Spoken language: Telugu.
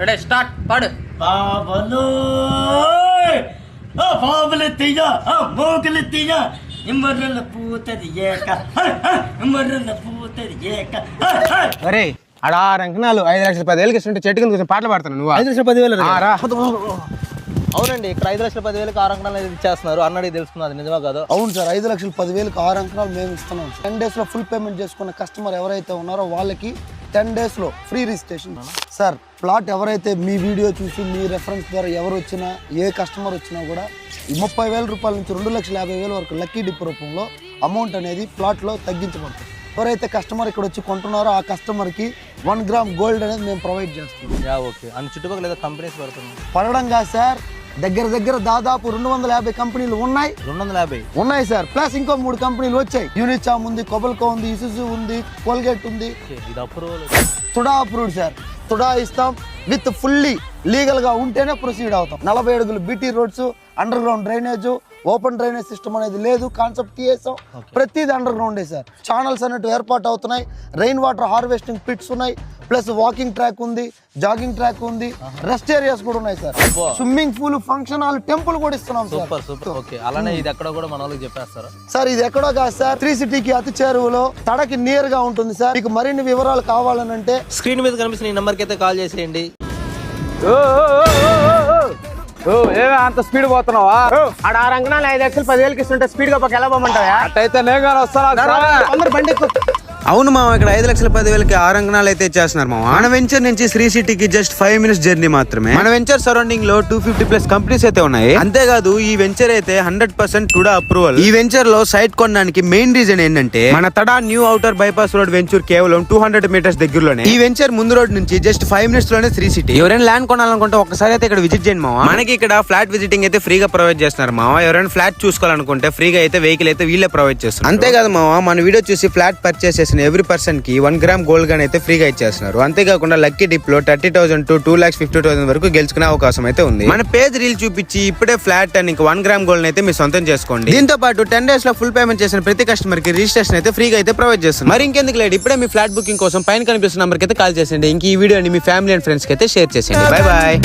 రెడీ స్టార్ట్ పాడు. బాబలు బాబులు తీయ మోగులు తీయ ఇమ్మర్రల పూతది ఏక ఇమ్మర్రల పూతది ఏక. అరే ఆడ 6 అంకణాలు 5,10,000 ఇస్తుంటే చెట్టు కింద కూర్చొని పాటలు పాడుతున్నాను. నువ్వు 5,10,000 అవునండి, ఇక్కడ 5,10,000 6 అంకణాలు ఇచ్చేస్తున్నారు అన్నది తెలుసుకున్నది నిజమా కాదు? అవును సార్, 5,10,000 6 అంకణాలు మేము ఇస్తున్నాం. 10 days లో ఫుల్ పేమెంట్ చేసుకున్న కస్టమర్ ఎవరైతే ఉన్నారో వాళ్ళకి 10 days లో ఫ్రీ రిజిస్ట్రేషన్. సార్ ప్లాట్ ఎవరైతే మీ వీడియో చూసి మీ రెఫరెన్స్ ద్వారా ఎవరు వచ్చినా ఏ కస్టమర్ వచ్చినా కూడా 30,000 రూపాయల నుంచి 2,50,000 వరకు లక్కీ డిప్ రూపంలో అమౌంట్ అనేది ప్లాట్లో తగ్గించబడుతుంది. ఎవరైతే కస్టమర్ ఇక్కడ వచ్చి కొంటున్నారో ఆ కస్టమర్కి 1 గ్రామ్ గోల్డ్ అనేది మేము ప్రొవైడ్ చేస్తున్నాం. ఓకే, అన్ని చుట్టుపక్కల ఏదో కంపెనీస్ పడుతున్నాయి. పడడం కాదు సార్, దగ్గర దాదాపు 250 కంపెనీలు ఉన్నాయి. 250 ఉన్నాయి సార్. ప్లస్ ఇంకో 3 కంపెనీలు వచ్చాయి. యూనిచామ్ ఉంది, కొబల్కో ఉంది, ఇసుజు ఉంది, కోల్గేట్ ఉంది. ఇది approval TUDA approved sir. TUDA ఇస్తాం విత్ ఫుల్లీ లీగల్ గా ఉంటేనే ప్రొసీడ్ అవుతాం. 40 అడుగులు BT roads, under ground drainage, open drainage system అనేది లేదు. కాన్సెప్ట్ చేసాం. ప్రతిది అండర్ గ్రౌండే సార్. ఛానల్స్ అన్నట్టు ఏర్పాటు అవుతున్నాయి. రెయిన్ వాటర్ హార్వెస్టింగ్ పిట్స్ ఉన్నాయి. ప్లస్ వాకింగ్ ట్రాక్ ఉంది, జాగింగ్ ట్రాక్ ఉంది, రెస్ట్ ఏరియాస్ కూడా ఉన్నాయి sir. Swimming pool, function hall, temple కూడా ఇస్తున్నాం సార్. సూపర్. ఓకే, అలానే ఇది ఎక్కడ కూడా మన వాళ్ళకి చెప్పేస్తారా సార్? ఇది ఎక్కడో కాదు సార్, 3 సిటీకి అతి చేరువలో తడకి నియర్ గా ఉంటుంది సార్. మీకు మరిన్ని వివరాలు కావాలనంటే స్క్రీన్ మీద కనిపిస్తున్న ఈ నెంబర్కి అయితే కాల్ చేసేయండి. అంత స్పీడ్ పోతున్నావా? ఆడ 6 అంకణాలు 5,10,000 ఇస్తుంటే స్పీడ్ గా ఎలా పోమంటావా? అట్టయితే నేను వస్తాను. అందరు బండి ఎక్కు. అవును మామ, ఇక్కడ 5,10,000 6 అంకణాలు అయితే ఇచ్చేస్తున్నారు మామ. మన వెంచర్ నుంచి శ్రీ సిటీకి జస్ట్ 5 minutes జర్నీ మాత్రమే. మన వెంచర్ సరౌండింగ్ లో 250+ కంపెనీస్ అయితే ఉన్నాయి. అంతేకాదు ఈ వెంచర్ అయితే 100% టుడా అప్రూవల్. ఈ వెంచర్ లో సైట్ కొనడానికి మెయిన్ రీజన్ ఏంటంటే మన Tada new outer bypass road venture కేవలం 200 meters దగ్గరలోనే. ఈ వెంచర్ ముందు రోడ్ నుంచి జస్ట్ 5 minutes లోనే శ్రీ సిటీ. ఎవరైనా ల్యాండ్ కొనాలనుకుంటే ఒకసారి అయితే ఇక్కడ విజిట్ చేయండి మామ. మనకి ఇక్కడ ఫ్లాట్ విజిటింగ్ అయితే ఫ్రీగా ప్రొవైడ్ చేస్తున్నారు మామ. ఎవరైనా ఫ్లాట్ చూసుకోవాలనుకుంటే ఫ్రీగా అయితే వెహికల్ అయితే వీళ్ళే ప్రొవైడ్ చేస్తున్నారు. అంతేకాదు మామ, మన వీడియో చూసి ఫ్లాట్ పర్చేస్ చేసిన ఎవ్రీ పర్సన్ కి 1 గ్రామ్ గోల్డ్ గాన్ అయితే ఫ్రీగా ఇచ్చేస్తున్నారు. అంతేకాకుండా లక్కీ డిప్ లో 30,000 to 2,50,000 వరకు గెలుచుకునే అవకాశం అయితే ఉంది. మన పేజ్ రీల్ చూపించి ఇప్పుడే ఫ్లాట్ అండ్ 1 గ్రామ్ గోల్డ్ అయితే మీరు సొంతం చేసుకోండి. దీంతో పాటు 10 days లో ఫుల్ పేమెంట్ చేసిన ప్రతి కస్టమర్ కి రిజిస్ట్రేషన్ అయితే ఫ్రీగా అయితే ప్రొవైడ్ చేస్తున్నారు. మరి ఇంకెందుకు లేట్, ఇప్పుడే మీ ఫ్లాట్ బుకింగ్ కోసం పైన కనిపిస్తున్న నంబర్ కి అయితే కాల్ చేసేయండి. ఇంక ఈ వీడియోని మీ ఫ్యామిలీ అండ్ ఫ్రెండ్స్ కి అయితే షేర్ చేసేయండి. Bye bye.